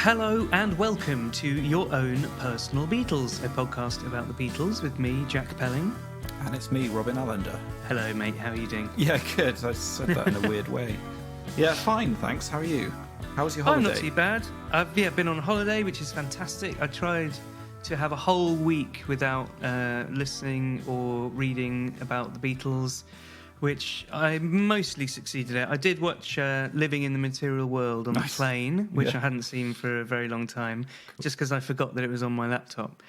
Hello and welcome to Your Own Personal Beatles, a podcast about the Beatles with me, Jack Pelling. And it's me, Robin Allender. Hello, mate. How are you doing? Yeah, good. I said that in a weird way. Yeah, fine, thanks. How are you? How was your holiday? I'm not too bad. I've been on holiday, which is fantastic. I tried to have a whole week without listening or reading about the Beatles, which I mostly succeeded at. I did watch Living in the Material World on the plane, which I hadn't seen for a very long time, just because I forgot that it was on my laptop,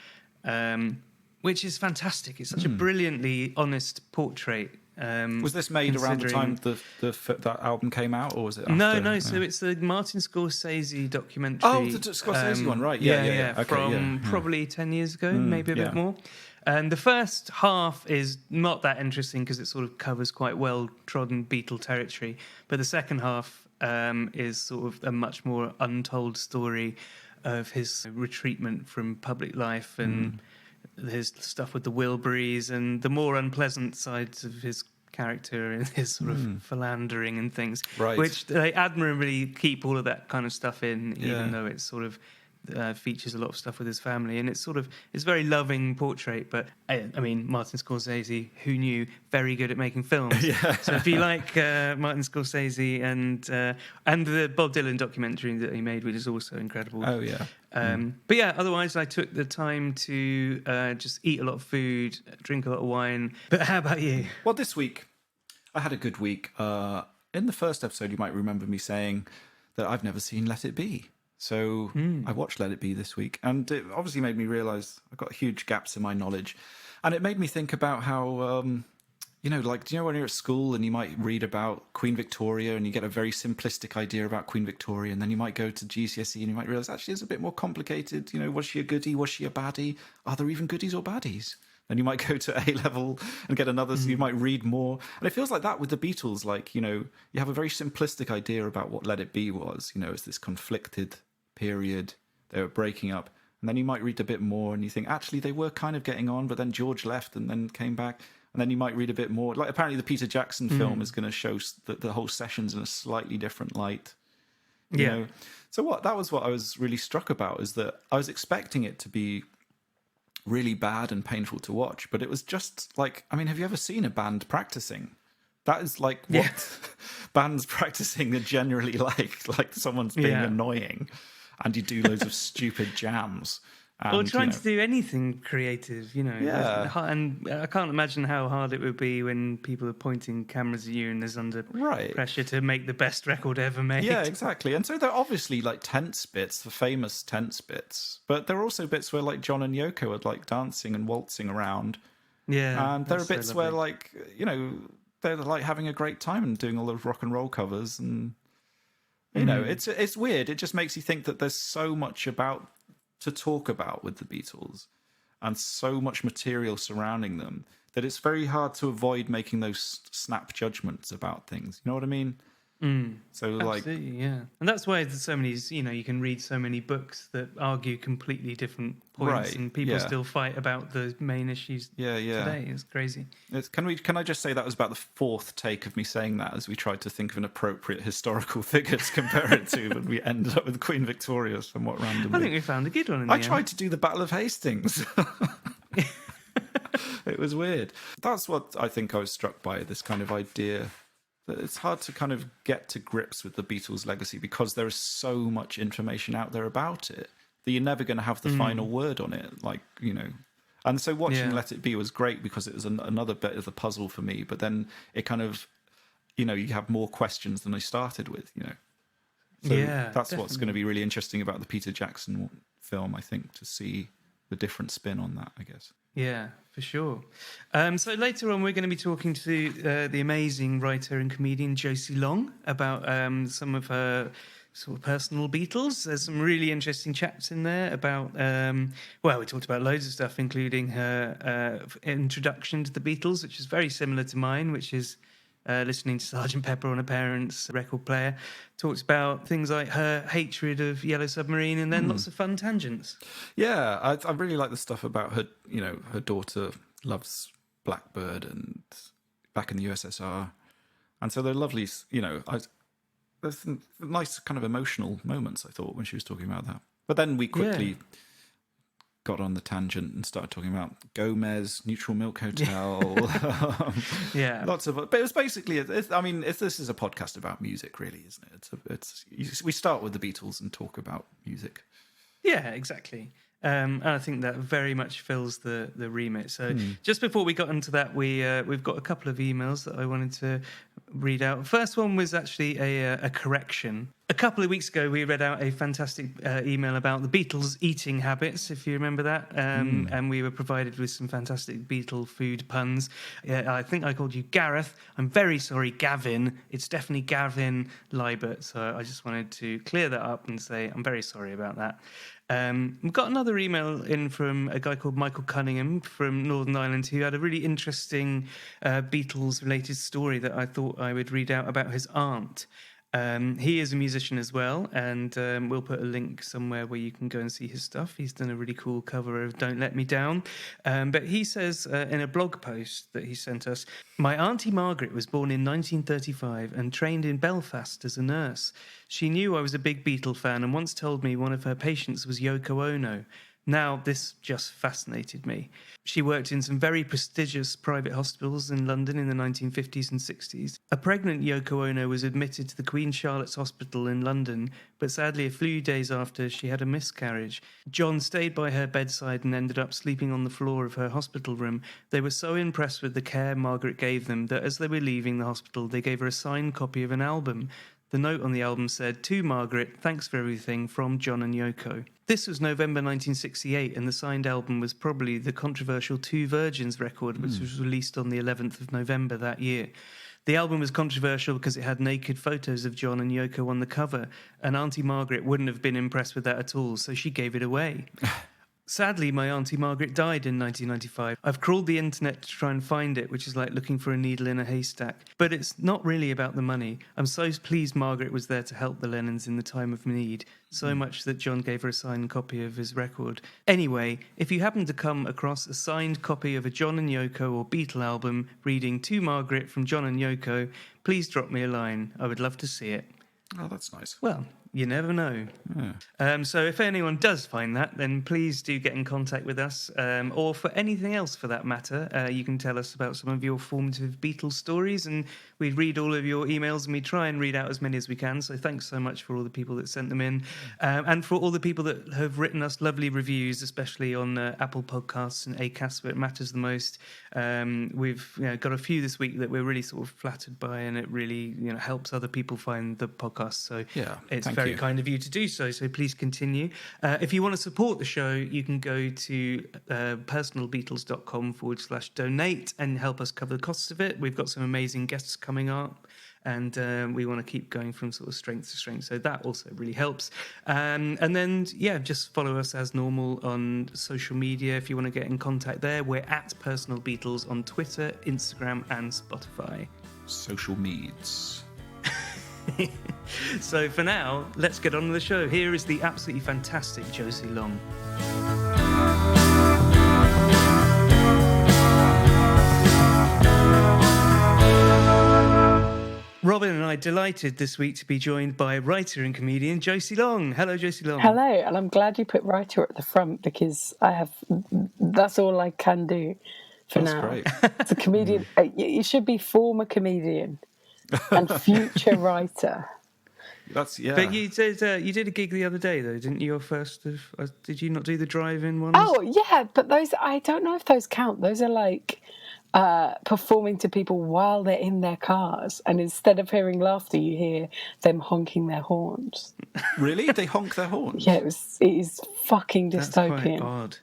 which is fantastic. It's such a brilliantly honest portrait. Was this made around the time that album came out, or was it after? No. So it's the Martin Scorsese documentary. Oh, the Scorsese one, right? Yeah. Okay, from probably 10 years ago, maybe a bit more. And the first half is not that interesting because it sort of covers quite well-trodden Beatle territory. But the second half is sort of a much more untold story of his retreatment from public life and his stuff with the Wilburys and the more unpleasant sides of his character and his sort of philandering and things, which they admirably keep all of that kind of stuff in, even though it's sort of features a lot of stuff with his family, and it's a very loving portrait. But I mean, Martin Scorsese, who knew, very good at making films. So if you like Martin Scorsese and the Bob Dylan documentary that he made, which is also incredible. But yeah, otherwise I took the time to just eat a lot of food, drink a lot of wine. But how about you? Well, this week I had a good week. In the first episode, you might remember me saying that I've never seen Let It Be. So I watched Let It Be this week, and it obviously made me realise I've got huge gaps in my knowledge. And it made me think about how, do you know when you're at school and you might read about Queen Victoria and you get a very simplistic idea about Queen Victoria, and then you might go to GCSE and you might realise actually it's a bit more complicated. You know, was she a goodie? Was she a baddie? Are there even goodies or baddies? And you might go to A-level and get another, so you might read more. And it feels like that with the Beatles, like, you know, you have a very simplistic idea about what Let It Be was. You know, it's this conflicted period, they were breaking up, and then you might read a bit more and you think actually they were kind of getting on, but then George left and then came back, and then you might read a bit more, like apparently the Peter Jackson film is going to show the whole sessions in a slightly different light, you know? So that was what I was really struck about, is that I was expecting it to be really bad and painful to watch, but it was just like, I mean, have you ever seen a band practicing? That is like what bands practicing are generally like someone's being annoying, and you do loads of stupid jams. And, or trying to do anything creative, you know. And I can't imagine how hard it would be when people are pointing cameras at you and there's under pressure to make the best record ever made. Yeah, exactly. And so there are obviously like tense bits, the famous tense bits, but there are also bits where like John and Yoko are like dancing and waltzing around. Yeah. And there are bits where like, you know, they're like having a great time and doing all those rock and roll covers, and you know, it's weird. It just makes you think that there's so much to talk about with the Beatles and so much material surrounding them that it's very hard to avoid making those snap judgments about things. You know what I mean? So absolutely, and that's why there's so many, you know, you can read so many books that argue completely different points, and people still fight about the main issues today. It's crazy. Can I just say that was about the fourth take of me saying that, as we tried to think of an appropriate historical figure to compare it to, but we ended up with Queen Victoria somewhat randomly. I think we found a good one. I tried to do the Battle of Hastings. It was weird. That's what I think I was struck by, this kind of idea that it's hard to kind of get to grips with the Beatles' legacy because there is so much information out there about it that you're never going to have the final word on it, like, you know. And so watching Let It Be was great because it was another bit of the puzzle for me, but then it kind of, you know, you have more questions than I started with, you know. So that's definitely what's going to be really interesting about the Peter Jackson film, I think, to see the different spin on that, I guess. Yeah, for sure. So later on, we're going to be talking to the amazing writer and comedian Josie Long about some of her sort of personal Beatles. There's some really interesting chats in there about, we talked about loads of stuff, including her introduction to the Beatles, which is very similar to mine, which is listening to Sgt. Pepper on her parents' record player. Talked about things like her hatred of Yellow Submarine, and then lots of fun tangents. Yeah, I really like the stuff about her, you know, her daughter loves Blackbird and back in the USSR. And so they're lovely, you know, there's some nice kind of emotional moments, I thought, when she was talking about that. But then we quickly got on the tangent and started talking about Gomez, Neutral Milk Hotel. Lots of. But it was basically. This is a podcast about music, really, isn't it? We start with the Beatles and talk about music. Yeah, exactly. And I think that very much fills the remit. So just before we got into that, we've got a couple of emails that I wanted to read out. First one was actually a correction. A couple of weeks ago, we read out a fantastic email about the Beatles' eating habits, if you remember that. And we were provided with some fantastic Beatle food puns. I think I called you Gareth. I'm very sorry, Gavin. It's definitely Gavin Libert. So I just wanted to clear that up and say I'm very sorry about that. We've got another email in from a guy called Michael Cunningham from Northern Ireland who had a really interesting Beatles-related story that I thought I would read out about his aunt. He is a musician as well, and we'll put a link somewhere where you can go and see his stuff. He's done a really cool cover of Don't Let Me Down. But he says in a blog post that he sent us, "My Auntie Margaret was born in 1935 and trained in Belfast as a nurse. She knew I was a big Beatle fan and once told me one of her patients was Yoko Ono. Now, this just fascinated me. She worked in some very prestigious private hospitals in London in the 1950s and 60s. A pregnant Yoko Ono was admitted to the Queen Charlotte's Hospital in London, but sadly a few days after she had a miscarriage. John stayed by her bedside and ended up sleeping on the floor of her hospital room. They were so impressed with the care Margaret gave them that as they were leaving the hospital, they gave her a signed copy of an album. The note on the album said, 'To Margaret, thanks for everything, from John and Yoko.' This was November 1968, and the signed album was probably the controversial Two Virgins record, which was released on the 11th of November that year. The album was controversial because it had naked photos of John and Yoko on the cover, and Auntie Margaret wouldn't have been impressed with that at all, so she gave it away. Sadly, my Auntie Margaret died in 1995. I've crawled the internet to try and find it, which is like looking for a needle in a haystack. But it's not really about the money. I'm so pleased Margaret was there to help the Lennons in the time of need, so much that John gave her a signed copy of his record. Anyway, if you happen to come across a signed copy of a John and Yoko or Beatle album reading 'To Margaret' from John and Yoko, please drop me a line. I would love to see it." Oh, that's nice. Well, you never know. Yeah. So if anyone does find that, then please do get in contact with us, or for anything else for that matter. You can tell us about some of your formative Beatles stories, and we read all of your emails, and we try and read out as many as we can. So thanks so much for all the people that sent them in, and for all the people that have written us lovely reviews, especially on Apple Podcasts and Acast, where it matters the most. We've got a few this week that we're really sort of flattered by, and it really helps other people find the podcast. So it's very kind of you to do so. So please continue. If you want to support the show, you can go to personalbeatles.com/donate and help us cover the costs of it. We've got some amazing guests coming up, and we want to keep going from sort of strength to strength. So that also really helps. And then, just follow us as normal on social media. If you want to get in contact there, we're at Personal Beatles on Twitter, Instagram, and Spotify. Social meds. So for now, let's get on with the show. Here is the absolutely fantastic Josie Long. Robin and I delighted this week to be joined by writer and comedian Josie Long. Hello, Josie Long. Hello, and I'm glad you put writer at the front because that's all I can do for now. Great. It's a comedian. You should be former comedian and future writer. But you did a gig the other day, though, didn't you? Your first did you not do the drive-in ones? Oh yeah, but those, I don't know if those count. Those are like performing to people while they're in their cars, and instead of hearing laughter, you hear them honking their horns. Really? They honk their horns? Yeah, it is fucking dystopian. That's quite odd.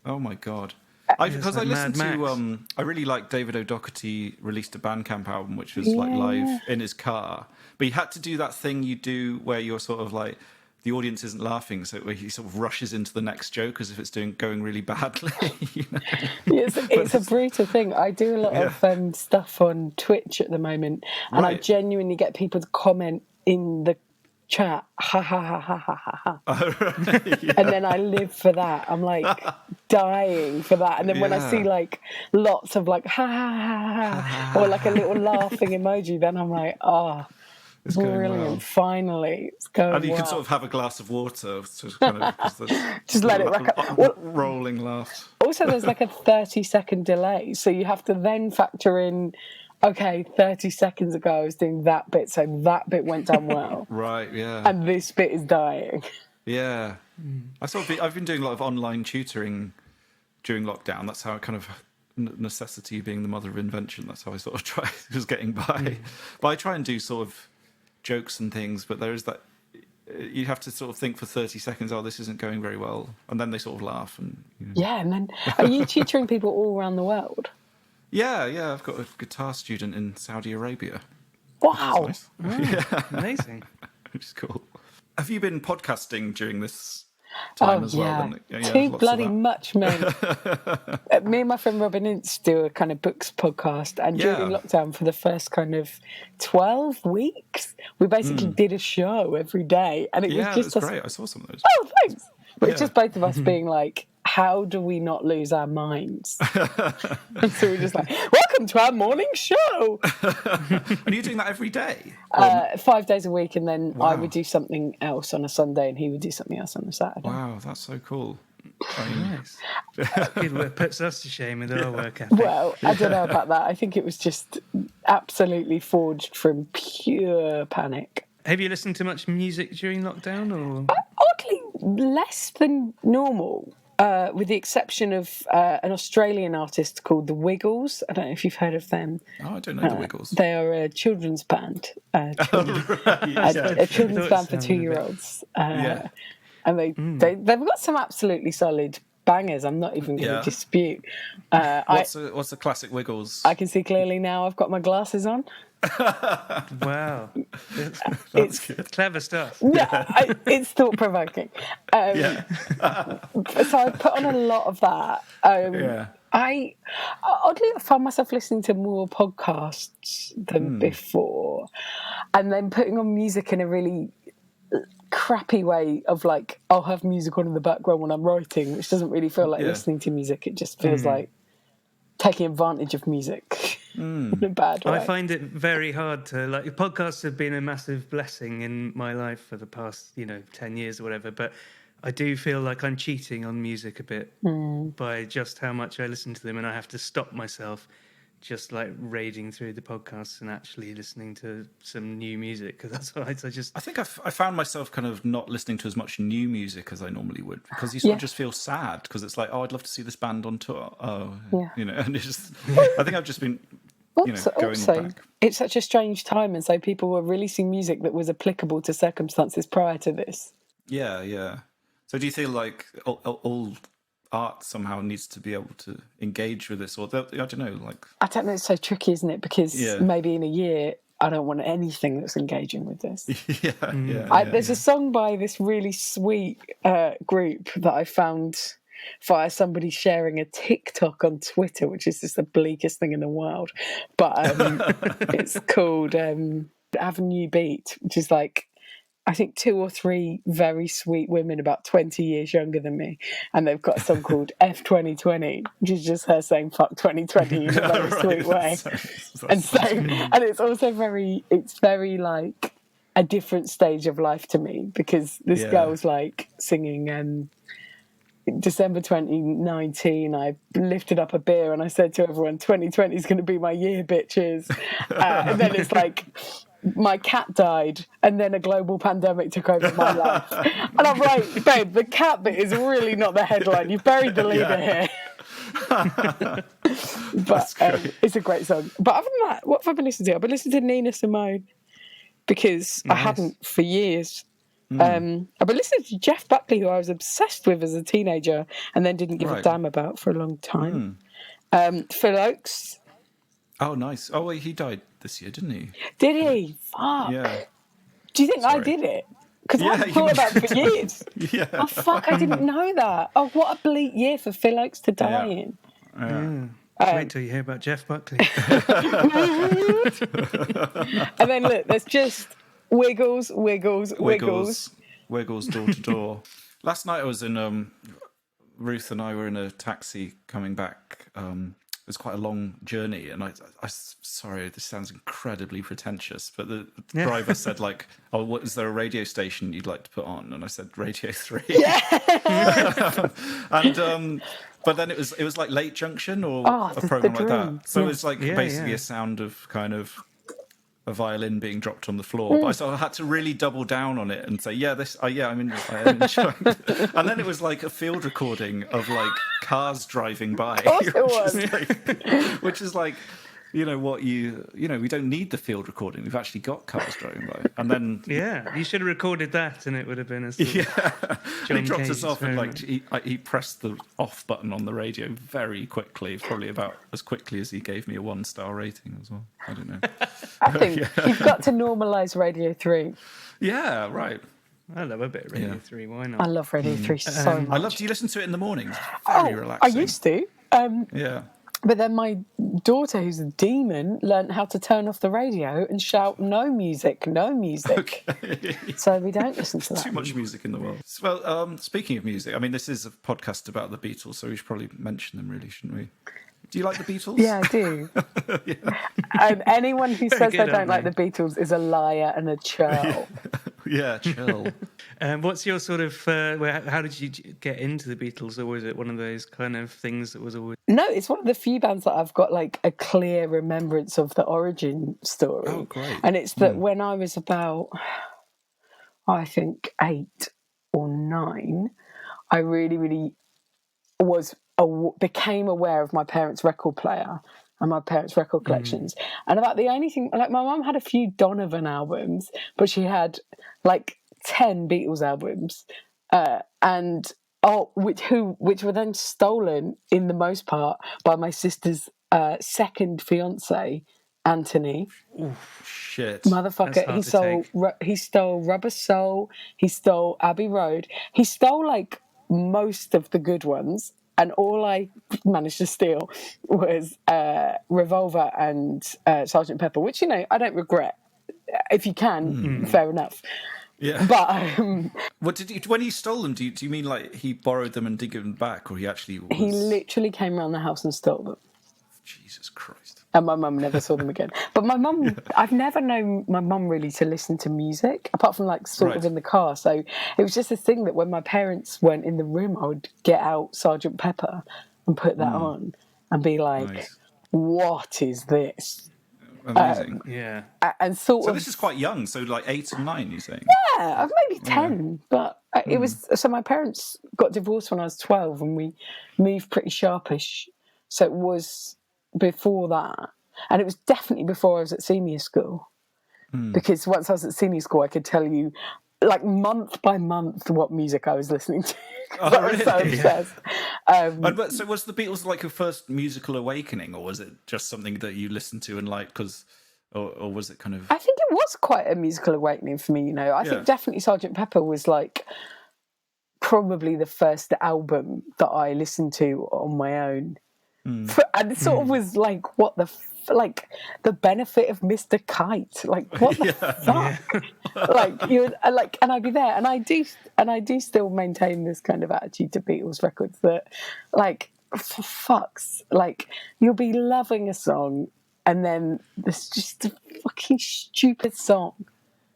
Oh my god. Because I listened to, I really liked David O'Doherty released a Bandcamp album, which was like live in his car. But he had to do that thing you do where you're sort of like, the audience isn't laughing, so he sort of rushes into the next joke as if it's going really badly. It's a brutal thing. I do a lot of stuff on Twitch at the moment, and I genuinely get people to comment in the chat, ha ha ha ha ha ha ha. Oh, right, and then I live for that. I'm like dying for that. And then when I see like lots of like ha ha ha ha or like a little laughing emoji, then I'm like, oh, It's going Brilliant. well. Finally, it's going And you well. can sort of have a glass of water to kind of just let it rack up. Rolling laugh. Also, there's like a 30-second delay, so you have to then factor in. Okay, 30 seconds ago I was doing that bit, so that bit went down well. Right. Yeah. And this bit is dying. Yeah. I've been doing a lot of online tutoring during lockdown. That's how I kind of necessity being the mother of invention. That's how I sort of try just getting by. But I try and do sort of jokes and things, but there is that you have to sort of think for 30 seconds, oh, this isn't going very well, and then they sort of laugh. And Yeah, and then are you tutoring people all around the world? yeah, I've got a guitar student in Saudi Arabia. Wow. Nice. Amazing. Which is cool. Have you been podcasting during this time as well? Too bloody much, mate. Me and my friend Robin Ince do a kind of books podcast, and during lockdown for the first kind of 12 weeks, we basically did a show every day, and it was just great. I saw some of those. Oh, thanks. But it's just both of us being like, how do we not lose our minds? And so we're just like, welcome to our morning show. And you're doing that every day? 5 days a week, and then I would do something else on a Sunday, and he would do something else on a Saturday. Wow, that's so cool. Very nice. It puts us to shame with our work ethic. Well, I don't know about that. I think it was just absolutely forged from pure panic. Have you listened to much music during lockdown? Or Oddly, less than normal. With the exception of an Australian artist called The Wiggles. I don't know if you've heard of them. Oh, I don't know The Wiggles. They are a children's band. A children's band for 2-year-olds. And they've got some absolutely solid bangers. I'm not even going to dispute. What's the classic Wiggles? I can see clearly now. I've got my glasses on. Wow. That's good. Clever stuff. Yeah, it's thought-provoking. So I put on a lot of that. I found myself listening to more podcasts than before, and then putting on music in a really crappy way of like, I'll have music on in the background when I'm writing, which doesn't really feel like listening to music. It just feels like taking advantage of music in a bad way. I find it very hard to, like, podcasts have been a massive blessing in my life for the past, 10 years or whatever, but I do feel like I'm cheating on music a bit by just how much I listen to them, and I have to stop myself just like raiding through the podcasts and actually listening to some new music, because otherwise I think I found myself kind of not listening to as much new music as I normally would, because you sort of just feel sad, because it's like, oh, I'd love to see this band on tour. And it's just, I think I've just been going back. It's such a strange time, and so people were releasing music that was applicable to circumstances prior to this. Yeah. So do you feel like all art somehow needs to be able to engage with this, or I don't know, like, I don't know, it's so tricky, isn't it? Because maybe in a year I don't want anything that's engaging with this. There's a song by this really sweet group that I found via somebody sharing a TikTok on Twitter, which is just the bleakest thing in the world, but it's called Avenue Beat, which is like, I think 2 or 3 very sweet women about 20 years younger than me, and they've got a song called F 2020, which is just her saying fuck 2020 in a very sweet way. And it's also very like a different stage of life to me, because this girl's like singing December 2019, I lifted up a beer and I said to everyone, 2020 is going to be my year, bitches. And then it's like, my cat died, and then a global pandemic took over my life. And I'm like, babe, the cat bit is really not the headline. You've buried the leader here. But it's a great song. But other than that, what have I been listening to? I've been listening to Nina Simone, because I hadn't for years. I've been listening to Jeff Buckley, who I was obsessed with as a teenager and then didn't give a damn about for a long time. Phil Oakes. Oh, nice. Oh, wait, he died this year, didn't he? Did he? Fuck. Yeah. Do you think I did it? Because I haven't thought about it for years. Oh, fuck, I didn't know that. Oh, what a bleak year for Phil Oakes to die in. Wait till you hear about Jeff Buckley. And then look, there's just Wiggles door to door. Last night I was in Ruth and I were in a taxi coming back was quite a long journey, and I sorry, this sounds incredibly pretentious, but the driver said like, "Oh, what is there a radio station you'd like to put on?" And I said Radio 3. And but then it was like Late Junction or a program like that. So it's like basically a sound of kind of a violin being dropped on the floor. But I had to really double down on it and say, I'm enjoying it. And then it was like a field recording of like cars driving by. Of course it was. Which is like, we don't need the field recording. We've actually got cars driving by. And then you should have recorded that, and it would have been a sort of John he dropped us off, and like he pressed the off button on the radio very quickly, probably about as quickly as he gave me a 1-star rating as well. I don't know. I think you've got to normalise Radio 3. Yeah, right. I love a bit of Radio 3. Why not? I love Radio 3 so much. Do you listen to it in the mornings? Very relaxing. I used to. But then my daughter, who's a demon, learnt how to turn off the radio and shout, no music, no music. Okay. So we don't listen to that. Too much music in the world. Well, speaking of music, I mean, this is a podcast about the Beatles, so we should probably mention them, really, shouldn't we? Do you like the Beatles? Yeah, I do. Anyone who says they don't like the Beatles is a liar and a churl. Yeah, chill. What's your sort of... how did you get into the Beatles, or was it one of those kind of things that was always... No, it's one of the few bands that I've got like a clear remembrance of the origin story. Oh, great. And it's that when I was about, I think, 8 or 9, I really, really became aware of my parents' record player and my parents' record collections. And about the only thing, like my mum had a few Donovan albums, but she had like 10 Beatles albums, which were then stolen in the most part by my sister's second fiance, Anthony. Oh, shit. Motherfucker. He stole Rubber Soul. He stole Abbey Road. He stole like most of the good ones. And all I managed to steal was Revolver and Sergeant Pepper, which, I don't regret. If you can, fair enough. Yeah. But when he stole them, do you mean like he borrowed them and didn't give them back, or he actually was... He literally came around the house and stole them. Jesus Christ. And my mum never saw them again. But my mum, I've never known my mum really to listen to music, apart from like sort of in the car. So it was just a thing that when my parents weren't in the room, I would get out Sergeant Pepper and put that on and be like, what is this? Amazing. And so this is quite young, so like 8 and 9, you're saying? Yeah, maybe 10. But it was... So my parents got divorced when I was 12 and we moved pretty sharpish. So it was before that. And it was definitely before I was at senior school. Because once I was at senior school, I could tell you, like, month by month what music I was listening to. I was so obsessed. So was the Beatles like your first musical awakening, or was it just something that you listened to and liked or was it kind of... I think it was quite a musical awakening for me, I think definitely Sergeant Pepper was like probably the first album that I listened to on my own. And it sort of was like, what the the benefit of Mr. Kite, like what the fuck, and I'd be there, and I do still maintain this kind of attitude to Beatles records that, like, for fucks, like, you'll be loving a song, and then there's just a fucking stupid song.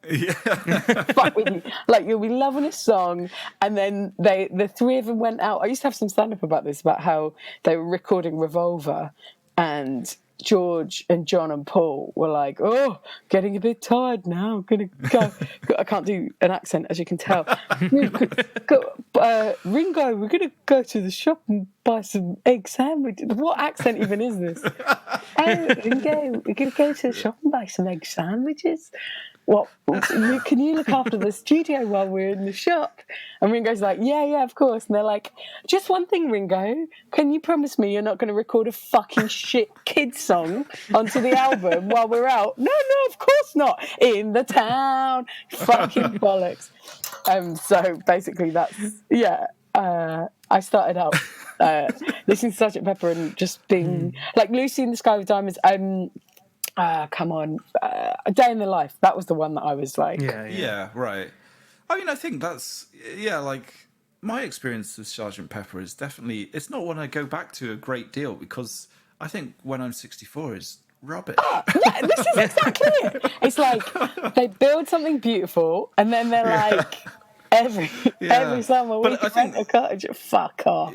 Fuck with you. Like, you'll be loving a song, and then the three of them went out. I used to have some stand-up about this, about how they were recording Revolver, and George and John and Paul were like, oh, getting a bit tired now, I'm gonna go. I can't do an accent, as you can tell. Ringo, we're gonna go to the shop and buy some egg sandwiches. What accent even is this? Ringo, we're gonna go to the shop and buy some egg sandwiches. What, can you look after the studio while we're in the shop? And Ringo's like, yeah, of course. And they're like, just one thing, Ringo, can you promise me you're not going to record a fucking shit kids song onto the album while we're out? No, of course not. In the town. Fucking bollocks. So basically that's, I started out listening to Sgt. Pepper and just being, like, Lucy in the Sky with Diamonds, come on, A Day in the Life. That was the one that I was like... Yeah, right. I mean, I think that's... Yeah, like, my experience with Sgt. Pepper is definitely... It's not one I go back to a great deal, because I think When I'm 64 is rubbish. Yeah, this is exactly it. It's like they build something beautiful and then they're like, every summer we can rent a cottage. Fuck off.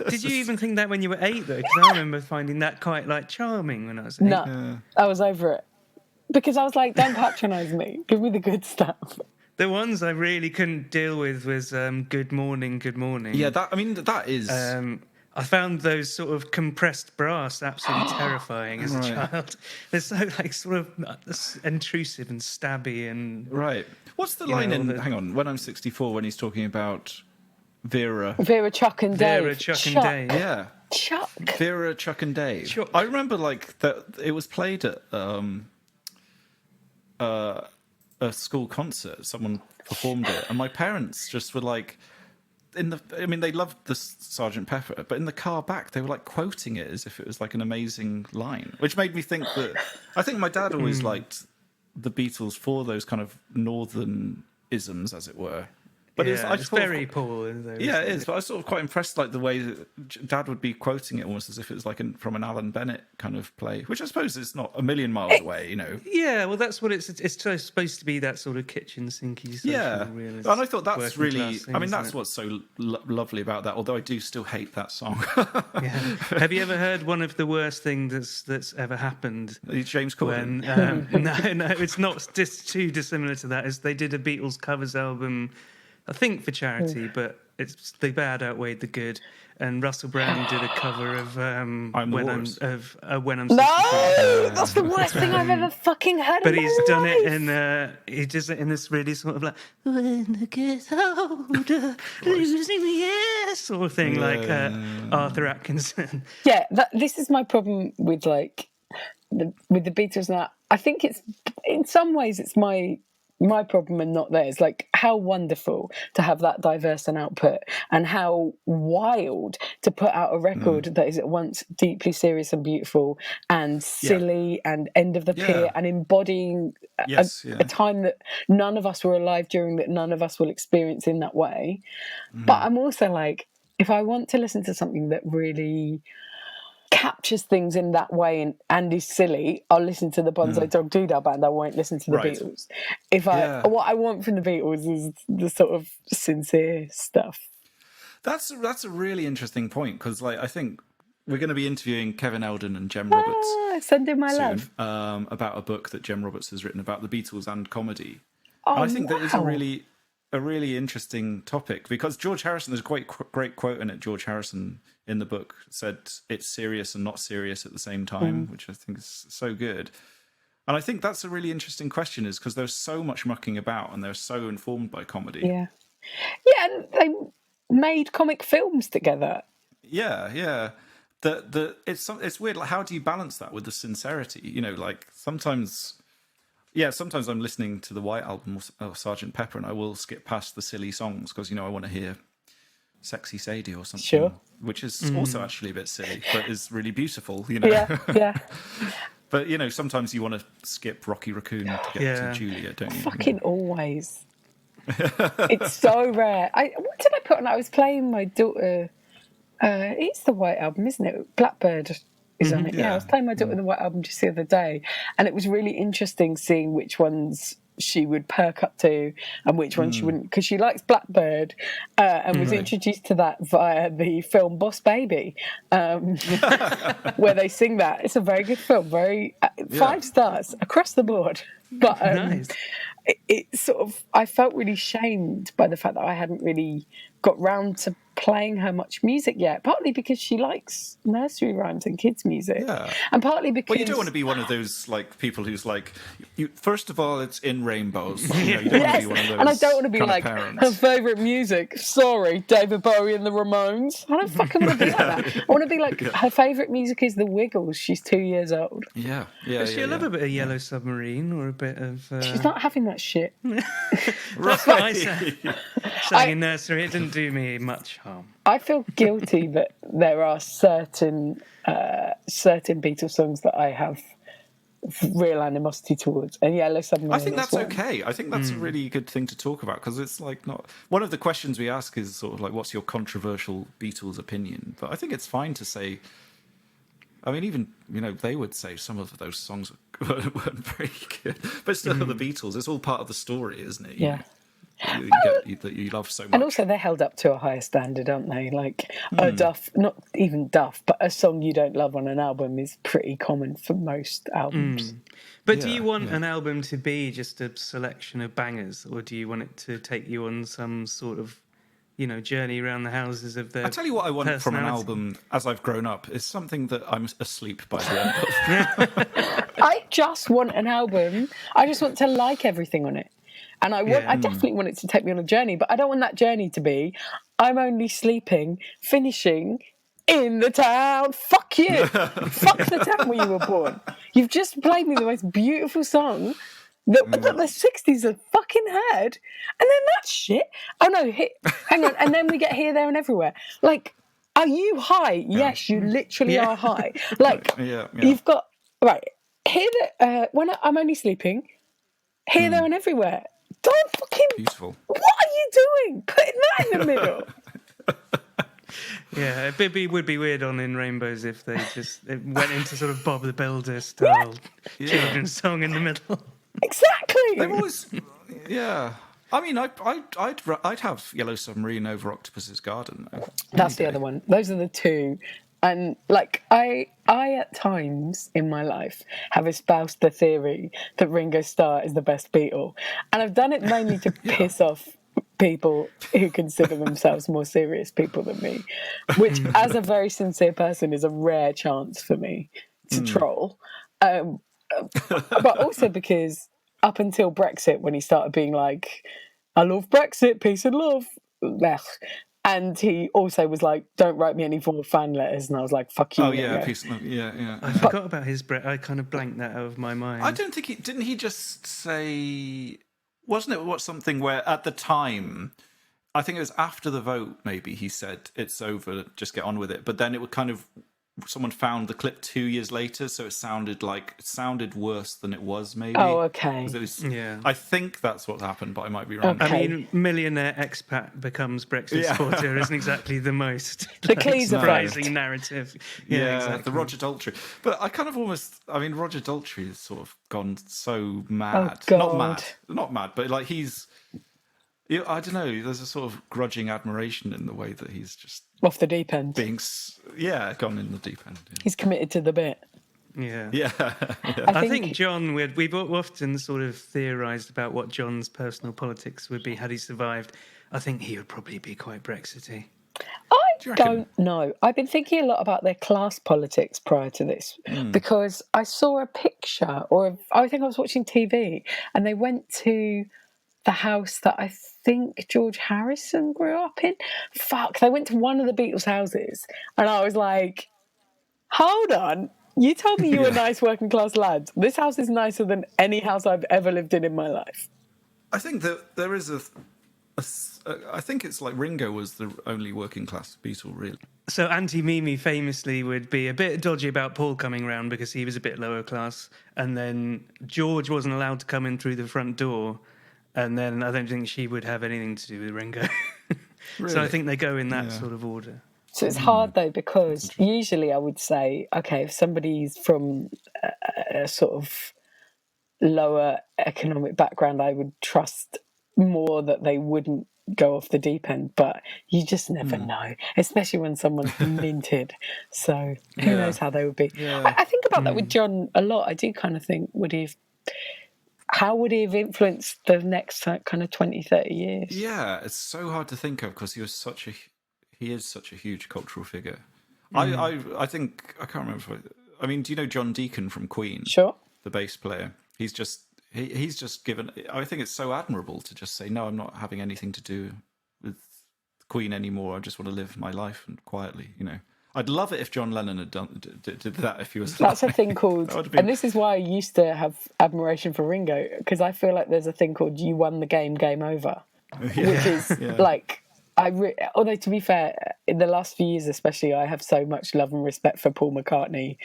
Did you even think that when you were 8, though? Because I remember finding that quite, like, charming when I was 8. No, I was over it. Because I was like, don't patronise me. Give me the good stuff. The ones I really couldn't deal with was Good Morning, Good Morning. Yeah, that is... I found those sort of compressed brass absolutely terrifying as a child. They're so, like, sort of intrusive and stabby and... Right. What's the line hang on, When I'm 64, when he's talking about Vera, Chuck and Dave. Vera, Chuck and Dave. Yeah. Chuck. Vera, Chuck and Dave. Chuck. I remember, like, that it was played at a school concert. Someone performed it, and my parents just were like, they loved the Sergeant Pepper, but in the car back, they were like quoting it as if it was like an amazing line, which made me think that I think my dad always liked the Beatles for those kind of northern isms, as it were. But it's very Paul. Yeah, it is. But I was sort of quite impressed, like the way that Dad would be quoting it almost as if it was like from an Alan Bennett kind of play, which I suppose is not a million miles away, you know. Yeah, well, that's what it's supposed to be, that sort of kitchen sinky. Yeah, realist, and I thought that's really. Thing, I mean, that's what's so lovely about that. Although I do still hate that song. Yeah. Have you ever heard one of the worst things that's ever happened? James Corden. No, it's not just too dissimilar to that. Is they did a Beatles covers album, I think for charity, but it's the bad outweighed the good. And Russell Brand did a cover of When I'm 64. No, that's the worst thing I've ever fucking heard. But he's done it in he does it in this really sort of like when I get older, losing the air sort of thing, like Arthur Atkinson. Yeah, this is my problem with like with the Beatles now. I think it's in some ways it's my problem and not theirs. Like, how wonderful to have that diverse an output, and how wild to put out a record that is at once deeply serious and beautiful and silly and end of the pier and embodying a time that none of us were alive during, that none of us will experience in that way. But I'm also like, if I want to listen to something that really captures things in that way and is silly, I'll listen to the Bonzo Dog Doodah Band. I won't listen to the Beatles. What I want from the Beatles is the sort of sincere stuff. That's a really interesting point, because like I think we're going to be interviewing Kevin Eldon and Jem Roberts. Send in my soon, love. About a book that Jem Roberts has written about the Beatles and comedy. And I think that is a really interesting topic, because George Harrison, there's a great quote in it. George Harrison in the book said it's serious and not serious at the same time, which I think is so good. And I think that's a really interesting question, is because there's so much mucking about and they're so informed by comedy. Yeah, and they made comic films together. Yeah. It's weird. Like, how do you balance that with the sincerity? You know, like sometimes I'm listening to the White Album or Sgt. Pepper, and I will skip past the silly songs because, you know, I want to hear Sexy Sadie or something, which is also actually a bit silly, but is really beautiful, you know. Yeah. But, you know, sometimes you want to skip Rocky Raccoon to get to Julia, don't you? Fucking always. It's so rare. What did I put on? I was playing my daughter. It's the White Album, isn't it? Blackbird is on it. Yeah, I was playing my daughter the White Album just the other day, and it was really interesting seeing which ones she would perk up to and which ones she wouldn't, because she likes Blackbird and was introduced to that via the film Boss Baby, where they sing that. It's a very good film, 5 stars across the board. But nice. It sort of, I felt really shamed by the fact that I hadn't really got round to playing her much music yet, partly because she likes nursery rhymes and kids music, and partly because... Well, you don't want to be one of those like people who's like, first of all, it's in rainbows. You know, you don't want to be one of those, and I don't want to be like, parents. Her favourite music, sorry, David Bowie and the Ramones. I don't fucking want to be like that. I want to be like, her favourite music is the Wiggles. She's 2 years old. Does she love a bit of Yellow Submarine or a bit of... She's not having that shit. That's what I sang in nursery. It didn't do me much harm. I feel guilty that there are certain Beatles songs that I have real animosity towards, and Yellow Submarine. I think that's okay. I think that's a really good thing to talk about, because it's like not one of the questions we ask is sort of like, what's your controversial Beatles opinion? But I think it's fine to say, I mean, even, they would say some of those songs weren't very good. But still, the Beatles, it's all part of the story, isn't it? Yeah. That you love so much. And also, they're held up to a higher standard, aren't they? Like, a Duff, not even Duff, but a song you don't love on an album is pretty common for most albums. But do you want an album to be just a selection of bangers, or do you want it to take you on some sort of, journey around the houses of their I tell you what I want from an album as I've grown up is something that I'm asleep by the end of. I just want an album. I just want to like everything on it. And I definitely want it to take me on a journey, but I don't want that journey to be, I'm only sleeping, finishing in the town. Fuck you. Fuck the town where you were born. You've just played me the most beautiful song that the 60s have fucking heard, and then that's shit. Oh no, hang on. And then we get Here, There and Everywhere. Like, are you high? Yes, you literally are high. Like, you've got, right, Here, There, when I'm only sleeping, Here, There and Everywhere. Don't fucking... Beautiful. What are you doing? Putting that in the middle. Yeah, it would be weird on In Rainbows if they just went into sort of Bob the Builder style children's song in the middle. Exactly. They've always... Yeah. I mean, I'd have Yellow Submarine over Octopus's Garden, though. That's the other one. Those are the two. And, like, I at times in my life have espoused the theory that Ringo Starr is the best Beatle. And I've done it mainly to piss off people who consider themselves more serious people than me, which, as a very sincere person, is a rare chance for me to troll. But also because up until Brexit, when he started being like, I love Brexit, peace and love, and he also was like, don't write me any form of fan letters, and I was like, fuck you. Oh yeah, peace and love. Yeah. I forgot about his I kind of blanked that out of my mind. I don't think didn't he just say, wasn't it something where at the time, I think it was after the vote, maybe he said it's over, just get on with it, but then it would kind of, someone found the clip 2 years later, so it sounded worse than it was, maybe. Oh, okay. I think that's what happened, but I might be wrong. Okay. I mean, millionaire expat becomes Brexit supporter isn't exactly the most surprising narrative. Yeah, exactly. The Roger Daltrey. But I kind of Roger Daltrey has sort of gone so mad. Oh, God. Not mad, but like he's... I don't know. There's a sort of grudging admiration in the way that he's just off the deep end. Gone in the deep end. Yeah. He's committed to the bit. Yeah. I think John, we've often sort of theorised about what John's personal politics would be had he survived. I think he would probably be quite Brexity. I don't know. I've been thinking a lot about their class politics prior to this because I saw a picture, I think I was watching TV, and they went to the house that I think George Harrison grew up in. They went to one of the Beatles' houses, and I was like, hold on, you told me you were nice working class lads. This house is nicer than any house I've ever lived in my life. I think that there is I think it's like Ringo was the only working class Beatle, really. So Auntie Mimi famously would be a bit dodgy about Paul coming round because he was a bit lower class, and then George wasn't allowed to come in through the front door. And then I don't think she would have anything to do with Ringo. Really? So I think they go in that sort of order. So it's hard, though, because usually I would say, okay, if somebody's from a sort of lower economic background, I would trust more that they wouldn't go off the deep end. But you just never know, especially when someone's minted. So who knows how they would be. Yeah. I think about that with John a lot. I do kind of think, how would he have influenced the next kind of 20, 30 years? Yeah, it's so hard to think of because he is such a huge cultural figure. I think, I can't remember. Do you know John Deacon from Queen? Sure. The bass player. He's just given, I think it's so admirable to just say, no, I'm not having anything to do with Queen anymore. I just want to live my life and quietly, I'd love it if John Lennon had did that if he was alive. That's a thing called, and this is why I used to have admiration for Ringo, because I feel like there's a thing called you won the game over, which is like, although to be fair, in the last few years especially, I have so much love and respect for Paul McCartney,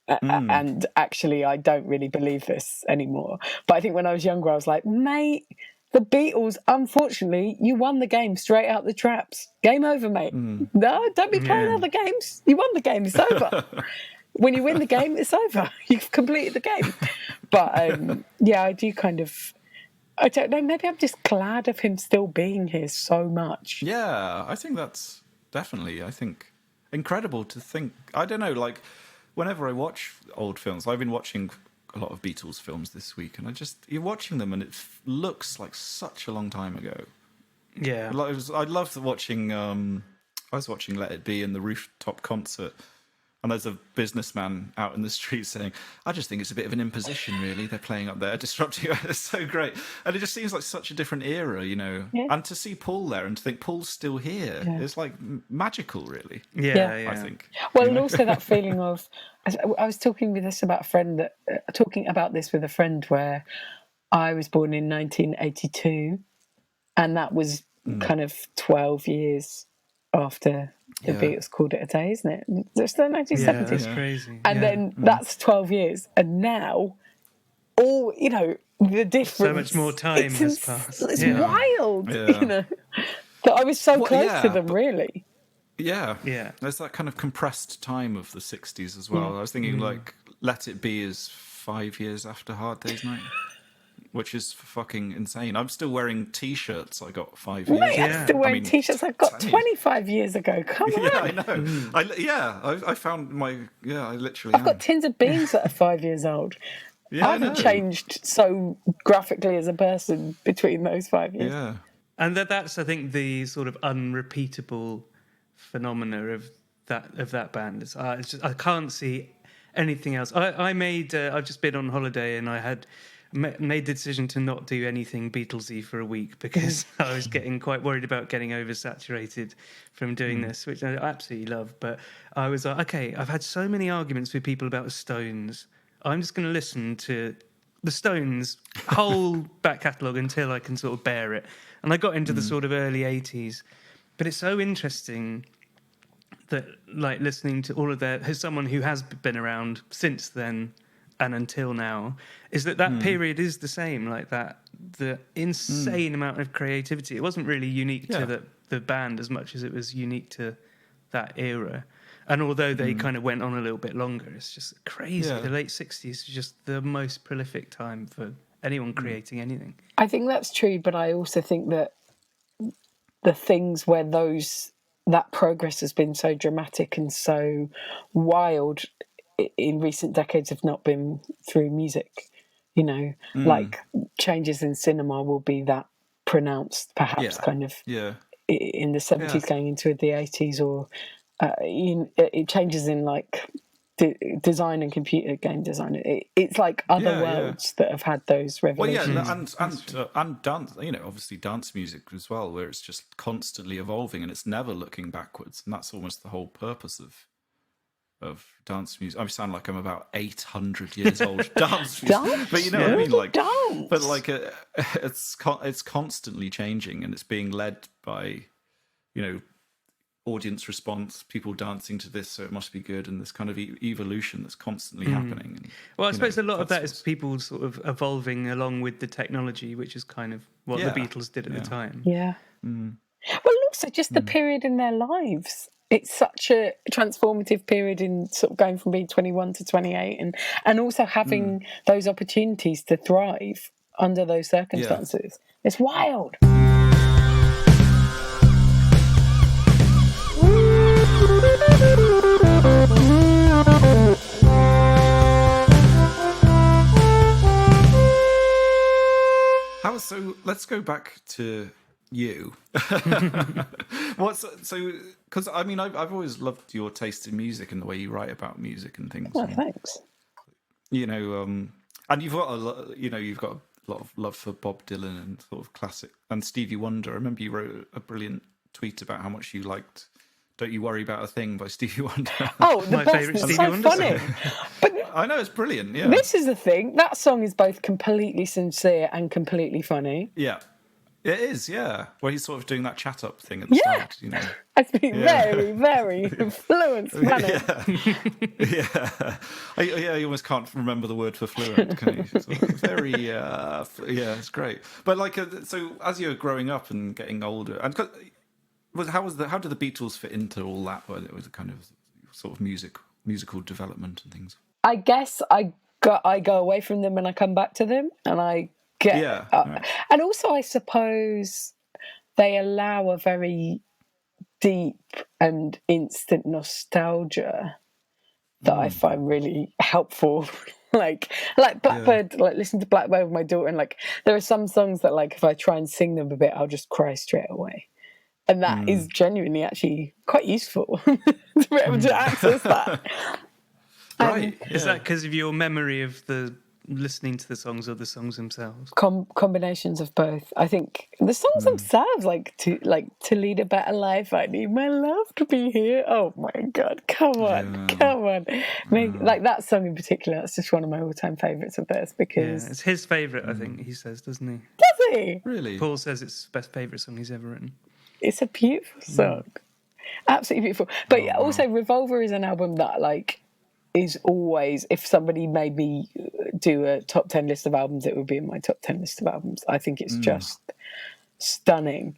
and actually I don't really believe this anymore. But I think when I was younger, I was like, mate, the Beatles, unfortunately, you won the game straight out the traps. Game over, mate. No, don't be playing other games. You won the game. It's over. when you win the game, it's over. You've completed the game. But yeah, I do kind of. I don't know. Maybe I'm just glad of him still being here so much. Yeah, I think that's definitely. I think incredible to think. I don't know. Like whenever I watch old films, I've been watching a lot of Beatles films this week, and you're watching them, and it looks like such a long time ago. Yeah, I loved watching. I was watching Let It Be in the rooftop concert. And there's a businessman out in the street saying, I just think it's a bit of an imposition, really. They're playing up there, disrupting. It's so great. And it just seems like such a different era, you know. Yeah. And to see Paul there and to think Paul's still here, it's like magical, really. Yeah. I think. Well, and also that feeling of, I was talking with this about a friend, talking about this with a friend where I was born in 1982, and that was kind of 12 years after the Beatles called it a day, isn't it? It's the 1970s. Yeah, that's crazy. And then that's 12 years. And now, all, you know, the difference. So much more time has passed. It's wild, you know. That I was so close to them, really. Yeah. There's that kind of compressed time of the 60s as well. I was thinking, like, Let It Be is 5 years after Hard Day's Night. Which is fucking insane. I'm still wearing T-shirts I got 5 years ago. I'm still wearing T-shirts I got 25 years ago. Come on. Yeah, I know. I found my... Yeah, I literally I've got tins of beans that are 5 years old. Yeah, I haven't changed so graphically as a person between those 5 years. Yeah. And that's, I think, the sort of unrepeatable phenomena of that band. It's just, I can't see anything else. I've just been on holiday and I had... made the decision to not do anything Beatlesy for a week because I was getting quite worried about getting oversaturated from doing this, which I absolutely love. But I was like, okay, I've had so many arguments with people about the Stones. I'm just going to listen to the Stones' whole back catalogue until I can sort of bear it. And I got into the sort of early 80s. But it's so interesting that, like, listening to all of as someone who has been around since then and until now, is that period is the same, like that, the insane amount of creativity. It wasn't really unique to the band as much as it was unique to that era. And although they kind of went on a little bit longer, it's just crazy. The late 60s is just the most prolific time for anyone creating anything. I think that's true, but I also think that the things where that progress has been so dramatic and so wild in recent decades have not been through music, you know, like changes in cinema will be that pronounced, perhaps kind of in the 70s going into the 80s, or it changes in like design and computer game design. It's like other worlds that have had those revolutions. Well, and dance, you know, obviously dance music as well, where it's just constantly evolving and it's never looking backwards, and that's almost the whole purpose of dance music. I sound like I'm about 800 years old. Dance music, but you know what I mean. Like, but like it's constantly changing, and it's being led by, you know, audience response, people dancing to this, so it must be good, and this kind of evolution that's constantly happening. And, well, I suppose a lot of that is people sort of evolving along with the technology, which is kind of what the Beatles did at the time. Yeah. Well, also just the period in their lives. It's such a transformative period in sort of going from being 21 to 28 and also having those opportunities to thrive under those circumstances. It's wild. So let's go back to you. Because I mean, I've always loved your taste in music and the way you write about music and things. Well, thanks. You know, and you've got a lot of love for Bob Dylan and sort of classic and Stevie Wonder. I remember you wrote a brilliant tweet about how much you liked "Don't You Worry About a Thing" by Stevie Wonder. Oh, my favourite Stevie Wonder funny. song. But I know, it's brilliant. Yeah, this is the thing. That song is both completely sincere and completely funny. Yeah. It is, yeah. Where he's sort of doing that chat up thing at the start, you know. I speak very, very fluent Spanish. You almost can't remember the word for fluent, can you? Sort of very, it's great. But like, so as you're growing up and getting older, and how did the Beatles fit into all that? Where it was a kind of sort of music musical development and things? I guess I go away from them and I come back to them, and I get. And also, I suppose they allow a very deep and instant nostalgia that I find really helpful. like Blackbird, like listen to Blackbird with my daughter, and like there are some songs that like if I try and sing them a bit, I'll just cry straight away. And that is genuinely actually quite useful to be able to access that. Right. Is that because of your memory of the listening to the songs or the songs themselves? Combinations of both. I think the songs themselves, like to lead a better life, I need my love to be here. Oh my God, come on. Like that song in particular, that's just one of my all-time favourites of theirs because it's his favourite, I think he says, doesn't he? Does he? Really? Paul says it's his best favourite song he's ever written. It's a beautiful song. Absolutely beautiful. But also Revolver is an album that like is always, if somebody made me do a top 10 list of albums, it would be in my top 10 list of albums. I think it's just stunning.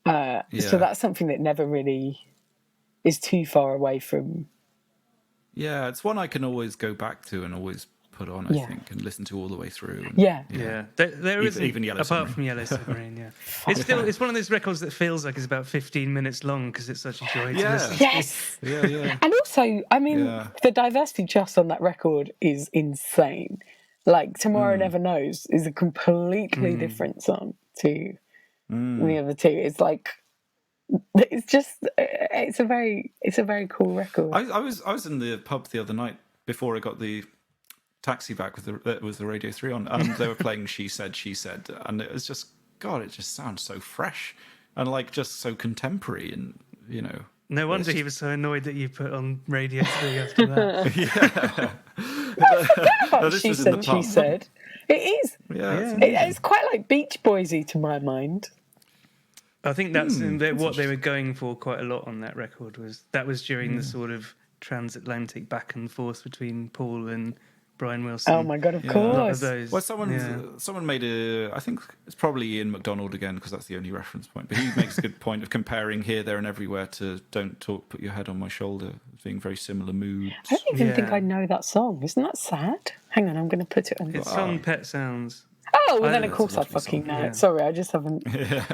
So that's something that never really is too far away from. Yeah, it's one I can always go back to and always put on, I think, and listen to all the way through. And, There isn't, even Yellow apart Submarine. from Yellow Submarine, it's one of those records that feels like it's about 15 minutes long because it's such a joy to listen to. Yes. Yeah. And also, I mean, the diversity just on that record is insane. Like Tomorrow Never Knows is a completely different song to the other two. It's like it's a very cool record. I was in the pub the other night before I got the taxi back with the Radio 3 on, and they were playing She Said, and it was just, God, it just sounds so fresh and like just so contemporary, and you know. No wonder he was so annoyed that you put on Radio 3 after that. She Said. It is. Yeah, it's quite like Beach Boysy to my mind. I think that's what they were going for quite a lot on that record. Was during the sort of transatlantic back and forth between Paul and Brian Wilson. Oh my God, of course. A lot of those. Well, someone made I think it's probably Ian MacDonald again, because that's the only reference point. But he makes a good point of comparing Here, There and Everywhere to Don't Talk, Put Your Head on My Shoulder, being very similar moods. I don't even think I know that song. Isn't that sad? Hang on, I'm going to put it on. It's on Pet Sounds. Oh, well then of course I fucking know it. Sorry, I just haven't. Yeah.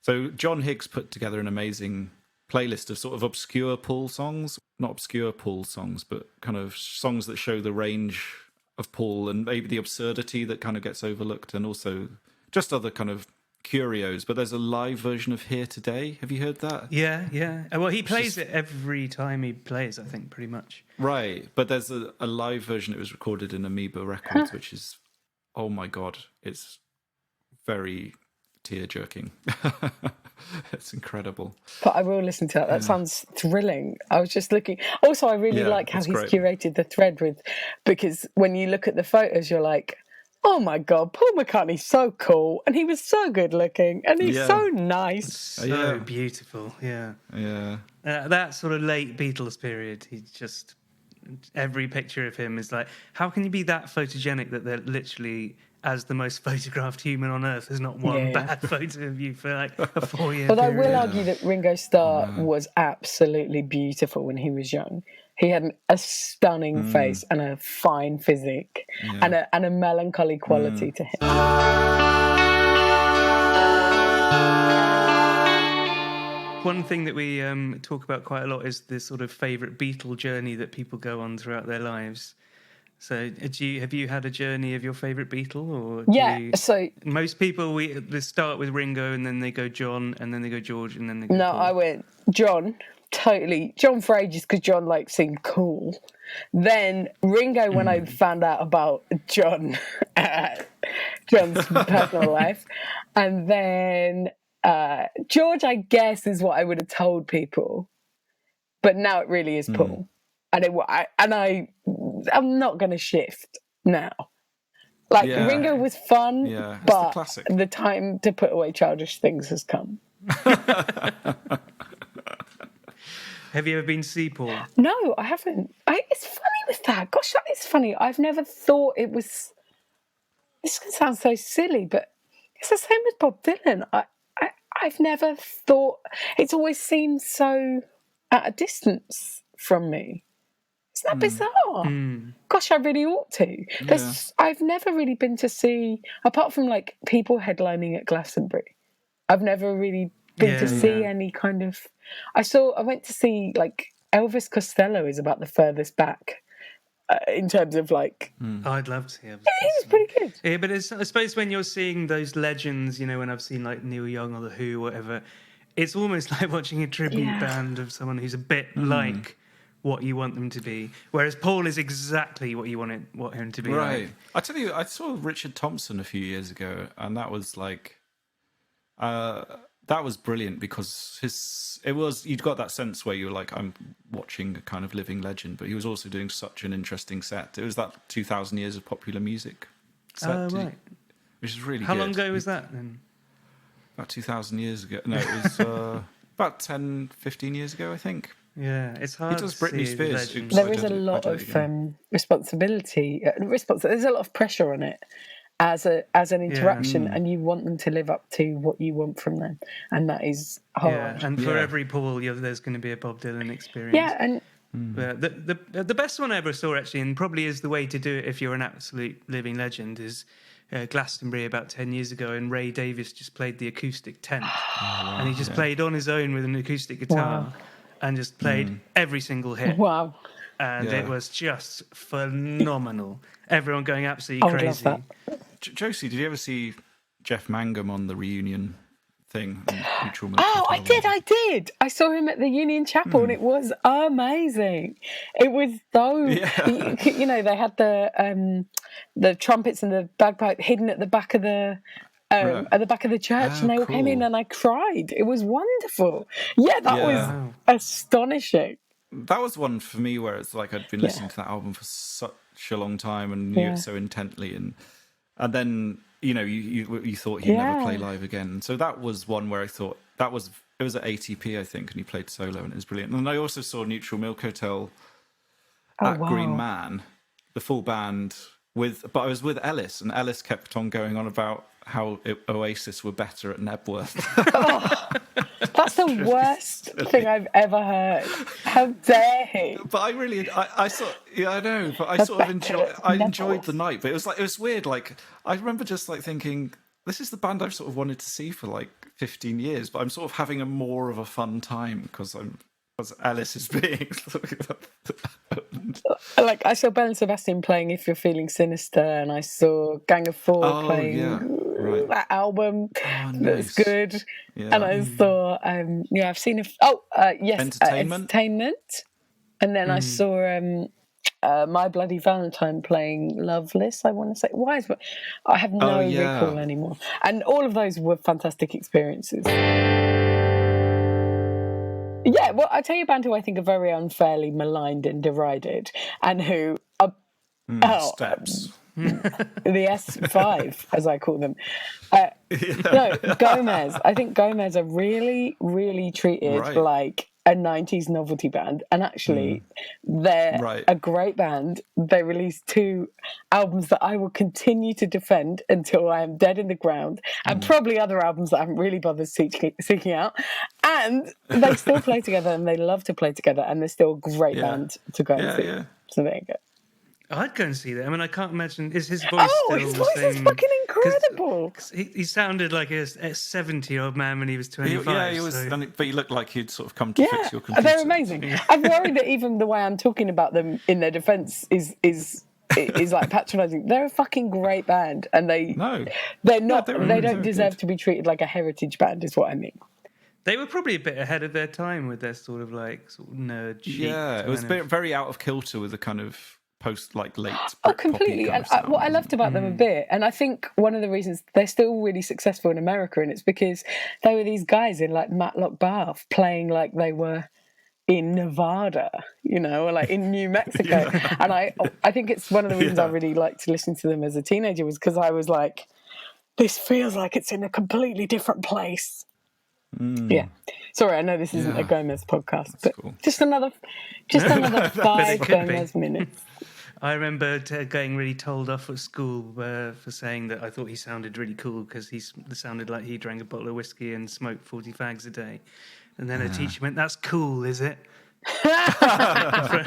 So John Higgs put together an amazing playlist of sort of obscure Paul songs. Not obscure Paul songs, but kind of songs that show the range of Paul and maybe the absurdity that kind of gets overlooked, and also just other kind of curios. But there's a live version of Here Today. Have you heard that? Yeah. Well, he plays it every time he plays, I think, pretty much. Right. But there's a live version. It was recorded in Amoeba Records, which is, oh my God, it's very tear-jerking. It's incredible. But I will listen to that. That sounds thrilling. I was just looking. Also, I really like how he's curated the thread because when you look at the photos, you're like, oh my God, Paul McCartney's so cool, and he was so good looking, and he's so nice. So beautiful, yeah. That sort of late Beatles period, he just, every picture of him is like, how can you be that photogenic that they're literally, as the most photographed human on earth, there's not one bad photo of you for like a 4-year But period. I will argue that Ringo Starr was absolutely beautiful when he was young. He had a stunning face and a fine physique and a melancholy quality to him. One thing that we talk about quite a lot is the sort of favourite Beatle journey that people go on throughout their lives. So, have you had a journey of your favourite Beatle, or so most people they start with Ringo and then they go John and then they go George and then they go No, Paul. I went John, totally. John for ages because John like seemed cool. Then Ringo when I found out about John's personal life, and then George, I guess, is what I would have told people, but now it really is Paul. And I'm not going to shift now. Like, Ringo was fun, but the time to put away childish things has come. Have you ever been to see Paul? No, I haven't. It's funny with that. Gosh, that is funny. I've never thought it was... This can sound so silly, but it's the same with Bob Dylan. I've never thought... It's always seemed so at a distance from me. Isn't that bizarre? Gosh, I really ought to. I've never really been to see, apart from like people headlining at Glastonbury, I've never really been to see any kind of. I went to see like Elvis Costello is about the furthest back in terms of like. I'd love to see Elvis. It's pretty good. Yeah, but I suppose when you're seeing those legends, you know, when I've seen like Neil Young or The Who, whatever, it's almost like watching a tribute band of someone who's a bit like what you want them to be. Whereas Paul is exactly what you want him to be. Right. Like. I tell you, I saw Richard Thompson a few years ago, and that was like, that was brilliant because you'd got that sense where you were like, I'm watching a kind of living legend, but he was also doing such an interesting set. It was that 2000 Years of Popular Music set, right. which is really How good. long ago was that then? About 2,000 years ago. No, it was about 10, 15 years ago, I think. Yeah, it's hard. He does Britney Spears. There is a lot of responsibility. There's a lot of pressure on it as an interaction, and you want them to live up to what you want from them, and that is hard. Yeah, and for every Paul, there's going to be a Bob Dylan experience. Yeah, and the best one I ever saw actually, and probably is the way to do it if you're an absolute living legend, is Glastonbury about 10 years ago, and Ray Davies just played the acoustic tent, and he just played on his own with an acoustic guitar, and just played every single hit. Wow. And it was just phenomenal. Everyone going absolutely crazy. Love that. Josie, did you ever see Jeff Mangum on the reunion thing? I did. I saw him at the Union Chapel, and it was amazing. It was so, you know, they had the trumpets and the bagpipe hidden at the back of the church, and they all came in, and I cried. It was wonderful. Yeah, that was astonishing. That was one for me where it's like I'd been listening to that album for such a long time and knew it so intently, and then you know you thought he'd never play live again. So that was one where I thought it was at ATP, I think, and he played solo, and it was brilliant. And I also saw Neutral Milk Hotel at Green Man, the full band but I was with Ellis, and Ellis kept on going on about how Oasis were better at Nebworth. That's the worst thing I've ever heard. How dare he? But I really, I thought, I know, but I sort of enjoyed the night. But it was weird. Like, I remember just like thinking, this is the band I've sort of wanted to see for like 15 years, but I'm sort of having more of a fun time because Alice is being like, I saw Belle and Sebastian playing If You're Feeling Sinister, and I saw Gang of Four playing that album that's good, and I saw I've seen Entertainment, and then I saw My Bloody Valentine playing Loveless, I want to say. I have no recall anymore, and all of those were fantastic experiences. Yeah, well, I'll tell you a band who I think are very unfairly maligned and derided, and who are Steps. The S5, as I call them. No, Gomez. I think Gomez are really, really treated like a 90s novelty band, and actually they're a great band. They released 2 albums that I will continue to defend until I am dead in the ground, and probably other albums that I haven't really bothered seeking out, and they still play together, and they love to play together, and they're still a great band to go and see. So there you go. I'd go and see that. I mean, I can't imagine. Is his voice still his voice is fucking incredible. He sounded like a 70-year-old man when he was 25. He was, but he looked like he'd sort of come to fix your computer. They're amazing. I'm worried that even the way I'm talking about them in their defence is like patronising. They're a fucking great band, and they're not. They don't deserve to be treated like a heritage band, is what I mean. They were probably a bit ahead of their time with their sort of nerd. Yeah, it was very out of kilter with the kind of late. Completely. And what I loved about them a bit, and I think one of the reasons they're still really successful in America, and it's because they were these guys in like Matlock Bath playing like they were in Nevada, you know, or like in New Mexico. And I think it's one of the reasons I really liked to listen to them as a teenager, was because I was like, this feels like it's in a completely different place. Yeah. Sorry, I know this isn't a Gomez podcast, but cool. just another 5 Gomez minutes. I remember getting really told off at school for saying that I thought he sounded really cool because he sounded like he drank a bottle of whiskey and smoked 40 fags a day. And then a teacher went, "That's cool, is it?"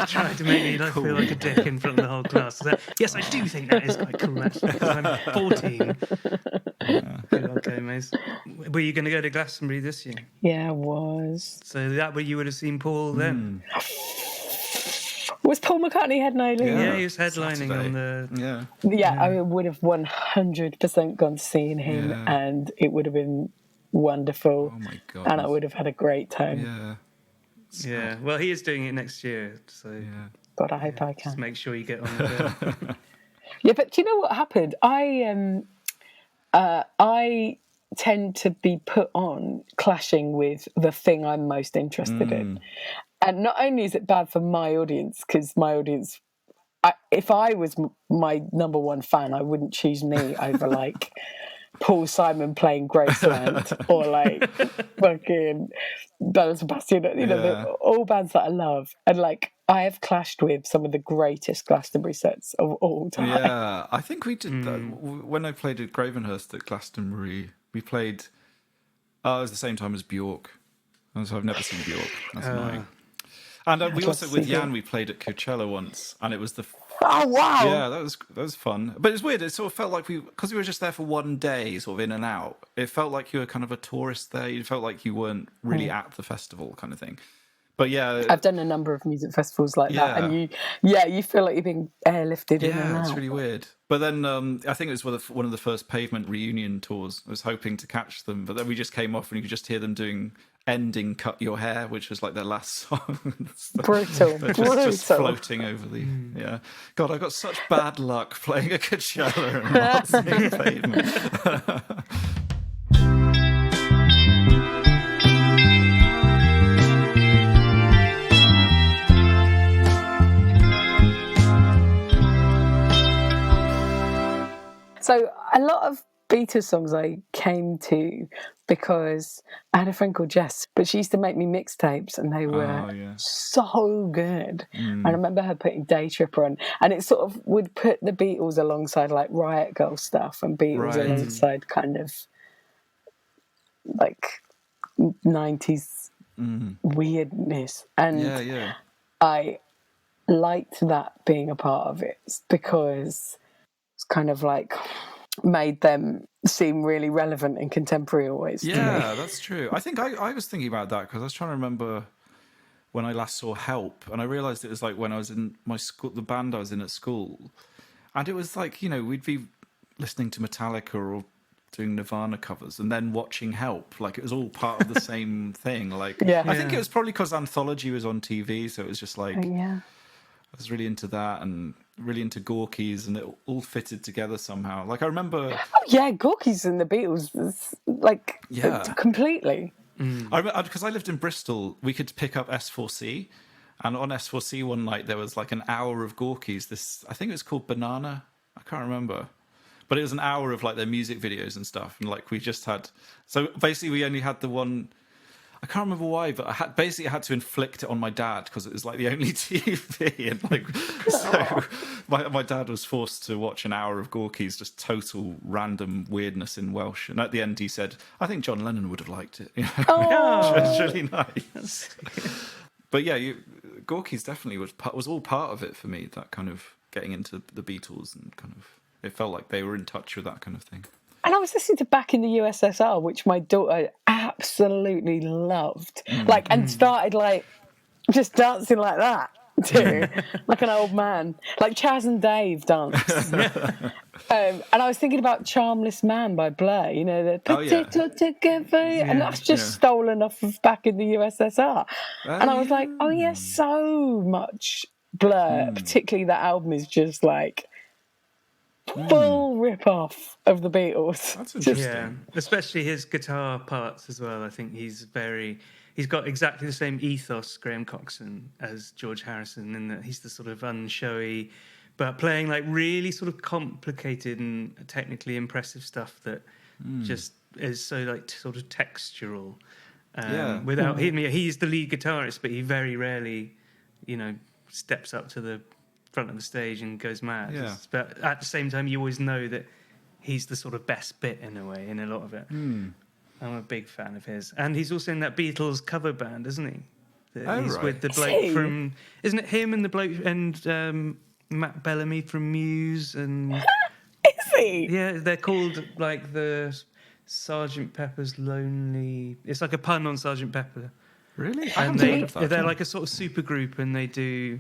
Trying to make me feel like a dick in front of the whole class. So, yes, I do think that is quite cool, actually, because I'm 14. Good old Gomez. Were you going to go to Glastonbury this year? Yeah, I was. So that way you would have seen Paul then. Was Paul McCartney headlining? Yeah, he was headlining Saturday. on the... Yeah, I would have 100% gone to see him, and it would have been wonderful. Oh my God. And I would have had a great time. Yeah. Yeah, well, he is doing it next year, so... God, I hope I can. Just make sure you get on the bill. Yeah, but do you know what happened? I tend to be put on clashing with the thing I'm most interested in. And not only is it bad for my audience, because my audience, if I was my number one fan, I wouldn't choose me over like Paul Simon playing Graceland or like fucking Bella Sebastian, all bands that I love. And like, I have clashed with some of the greatest Glastonbury sets of all time. Yeah, I think we did that when I played at Gravenhurst at Glastonbury. We played. It was the same time as Bjork, and so I've never seen Bjork. That's annoying. And we also with Jan we played at Coachella once, and it was the. Oh wow! Yeah, that was fun. But it's weird. It sort of felt like because we were just there for one day, sort of in and out. It felt like you were kind of a tourist there. You felt like you weren't really at the festival, kind of thing. But yeah, I've done a number of music festivals like that, and you feel like you're being airlifted in and out. Yeah, it's really weird. But then I think it was one of the first Pavement reunion tours. I was hoping to catch them, but then we just came off and you could just hear them doing "Ending Cut Your Hair," which was like their last song. Brutal. Just floating over the God, I got such bad luck playing a Coachella and not seeing Pavement. So a lot of Beatles songs I came to because I had a friend called Jess, but she used to make me mixtapes and they were so good. I remember her putting Day Tripper on, and it sort of would put the Beatles alongside like Riot Girl stuff and Beatles alongside kind of like 90s weirdness. And I liked that being a part of it because it's kind of like made them seem really relevant and contemporary always. Yeah, that's true. I think I was thinking about that because I was trying to remember when I last saw Help, and I realised it was like when I was in my school, the band I was in at school, and it was like, we'd be listening to Metallica or doing Nirvana covers and then watching Help. Like it was all part of the same thing. Like I think it was probably because Anthology was on TV, so it was just like I was really into that and really into Gorky's, and it all fitted together somehow. Like I remember... Oh, yeah, Gorky's and the Beatles, like, completely. Because I lived in Bristol, we could pick up S4C, and on S4C one night there was like an hour of Gorky's. I think it was called Banana. I can't remember. But it was an hour of like their music videos and stuff, and like we just had... So basically we only had the one... I can't remember why, but I had to inflict it on my dad because it was like the only TV, and like so my dad was forced to watch an hour of Gorky's, just total random weirdness in Welsh, and at the end he said, "I think John Lennon would have liked it." Which was really nice. But yeah, Gorky's definitely was all part of it for me. That kind of getting into the Beatles and kind of it felt like they were in touch with that kind of thing. And I was listening to Back in the USSR, which my daughter absolutely loved. And started like just dancing like that too, like an old man, like Chaz and Dave dance. And I was thinking about Charmless Man by Blur, the put it all together, and that's just stolen off of Back in the USSR. And I was like, oh yes, so much Blur, particularly that album is just like full rip-off of the Beatles. That's interesting. Yeah, especially his guitar parts as well. I think he's got exactly the same ethos, Graham Coxon, as George Harrison, in that he's the sort of unshowy, but playing like really sort of complicated and technically impressive stuff that just is so like sort of textural. Without he's the lead guitarist, but he very rarely, steps up to the front of the stage and goes mad. But at the same time, you always know that he's the sort of best bit in a way in a lot of it. I'm a big fan of his, and he's also in that Beatles cover band, isn't he? He's with the bloke from... Isn't it him and the bloke and Matt Bellamy from Muse? And Is he? yeah, they're called like the Sergeant Pepper's Lonely... It's like a pun on Sergeant Pepper. Really? And they're like a sort of super group, and they do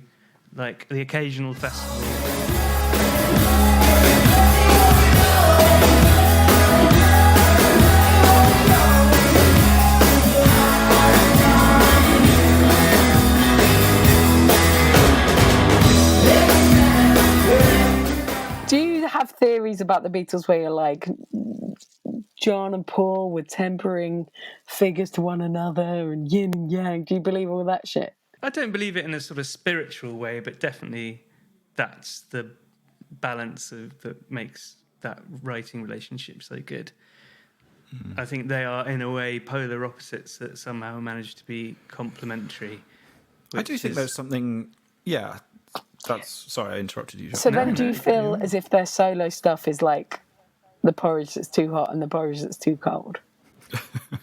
like the occasional festival. Do you have theories about the Beatles where you're like, John and Paul were tempering figures to one another and yin and yang? Do you believe all that shit? I don't believe it in a sort of spiritual way, but definitely that's the balance that makes that writing relationship so good. I think they are, in a way, polar opposites that somehow manage to be complementary. I do think there's something... Yeah, sorry, I interrupted you. So then do you feel as if their solo stuff is like the porridge that's too hot and the porridge that's too cold?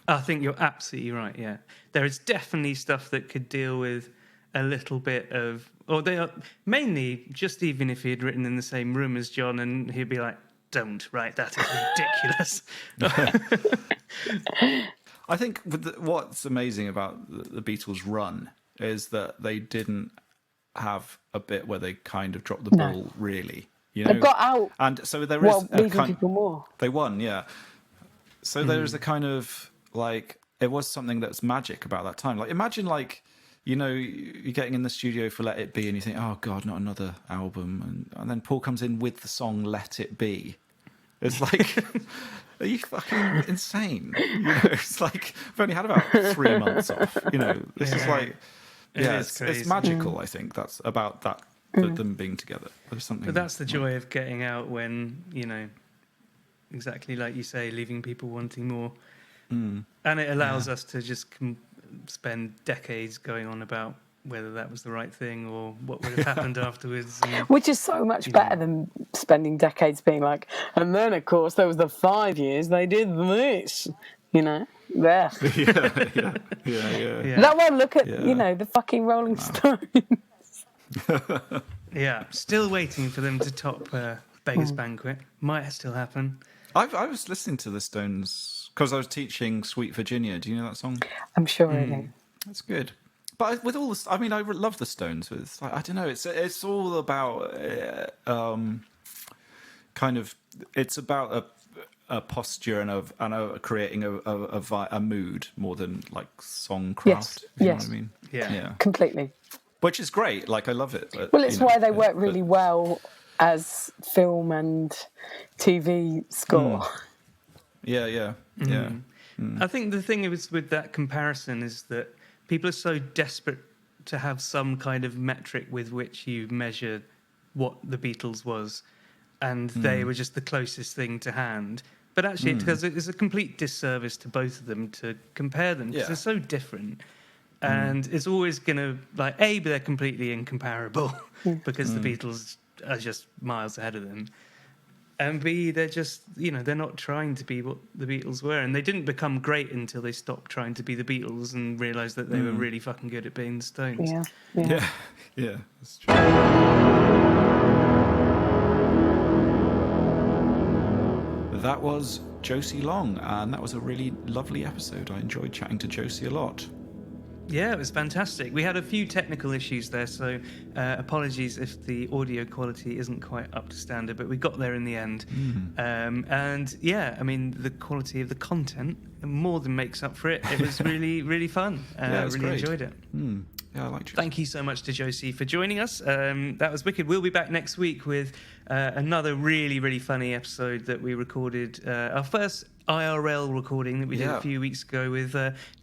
I think you're absolutely right, yeah. There is definitely stuff that could deal with a little bit of... Or they are mainly, just even if he had written in the same room as John, and he'd be like, don't write that, it's ridiculous. I think what's amazing about the Beatles' run is that they didn't have a bit where they kind of dropped the ball, really. You know? They got out. And so there is... leaving people more. They won, yeah. So there's a kind of, like... It was something that's magic about that time. Like, imagine, like, you know, you're getting in the studio for Let It Be and you think, oh, God, not another album. And then Paul comes in with the song Let It Be. It's like, are you fucking insane? You know, it's like, I've only had about 3 months off. You know, this is like, it's magical, I think. That's about that, them being together. There's something. But that's the joy of getting out when, you know, exactly like you say, leaving people wanting more. And it allows us to just spend decades going on about whether that was the right thing or what would have happened afterwards. And, which is so much better than spending decades being like, and then, of course, there was the 5 years they did this, you know? Yeah. Yeah. That one, look at, you know, the fucking Rolling Stones. Yeah, still waiting for them to top Beggar's Banquet. Might still happen. I was listening to the Stones because I was teaching Sweet Virginia. Do you know that song? I'm sure I do. That's good. But with all this, I mean, I love the Stones. It's like, I don't know. It's all about kind of. It's about a posture and creating a mood more than like songcraft. Yes. If you know what I mean? Yeah. Completely. Which is great. Like, I love it. But, Well, it's why they work really well as film and TV score. Yeah. I think the thing is with that comparison is that people are so desperate to have some kind of metric with which you measure what the Beatles was, and they were just the closest thing to hand. But actually, it's a complete disservice to both of them to compare them because they're so different. And it's always going to, like, A, they're completely incomparable because the Beatles are just miles ahead of them. And B, they're just, you know, they're not trying to be what the Beatles were. And they didn't become great until they stopped trying to be the Beatles and realised that they were really fucking good at being the Stones. Yeah, that's true. That was Josie Long, and that was a really lovely episode. I enjoyed chatting to Josie a lot. Yeah, it was fantastic. We had a few technical issues there, so apologies if the audio quality isn't quite up to standard, but we got there in the end. And yeah, I mean, the quality of the content more than makes up for it. It was really, really fun. It was really great. enjoyed it. Yeah, I liked it. Thank you so much to Josie for joining us. That was wicked. We'll be back next week with another really, really funny episode that we recorded. Our first IRL recording that we did a few weeks ago with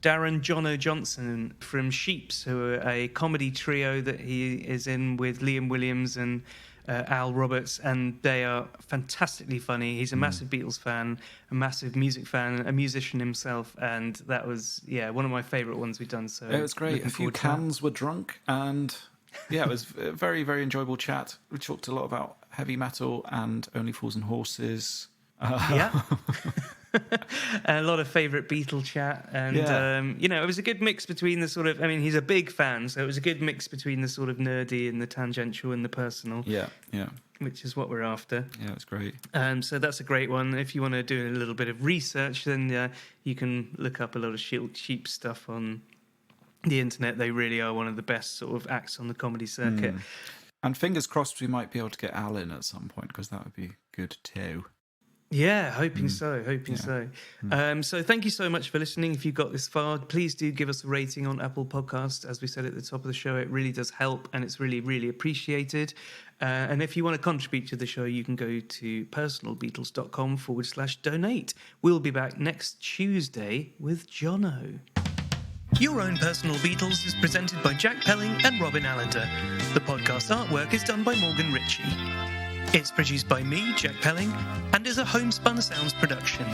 Darren Jono Johnson from Sheeps, who are a comedy trio that he is in with Liam Williams and Al Roberts, and they are fantastically funny. He's a massive Beatles fan, a massive music fan, a musician himself, and that was one of my favourite ones we've done. So it was great. A few cans were drunk, and it was a very, very enjoyable chat. We talked a lot about heavy metal and Only Fools and Horses. Yeah. A lot of favourite Beatle chat, and it was a good mix between the sort of, I mean, he's a big fan, so it was a good mix between the sort of nerdy and the tangential and the personal. Yeah. Which is what we're after. Yeah, it's great. So that's a great one. If you want to do a little bit of research, then you can look up a lot of cheap stuff on the internet. They really are one of the best sort of acts on the comedy circuit. And fingers crossed we might be able to get Al in at some point, because that would be good too. Yeah, hoping so. So thank you so much for listening. If you got this far, please do give us a rating on Apple Podcasts. As we said at the top of the show, it really does help, and it's really, really appreciated. And if you want to contribute to the show, you can go to personalbeatles.com/donate. We'll be back next Tuesday with Jono. Your Own Personal Beatles is presented by Jack Pelling and Robin Allender. The podcast artwork is done by Morgan Ritchie. It's produced by me, Jack Pelling, and is a Homespun Sounds production.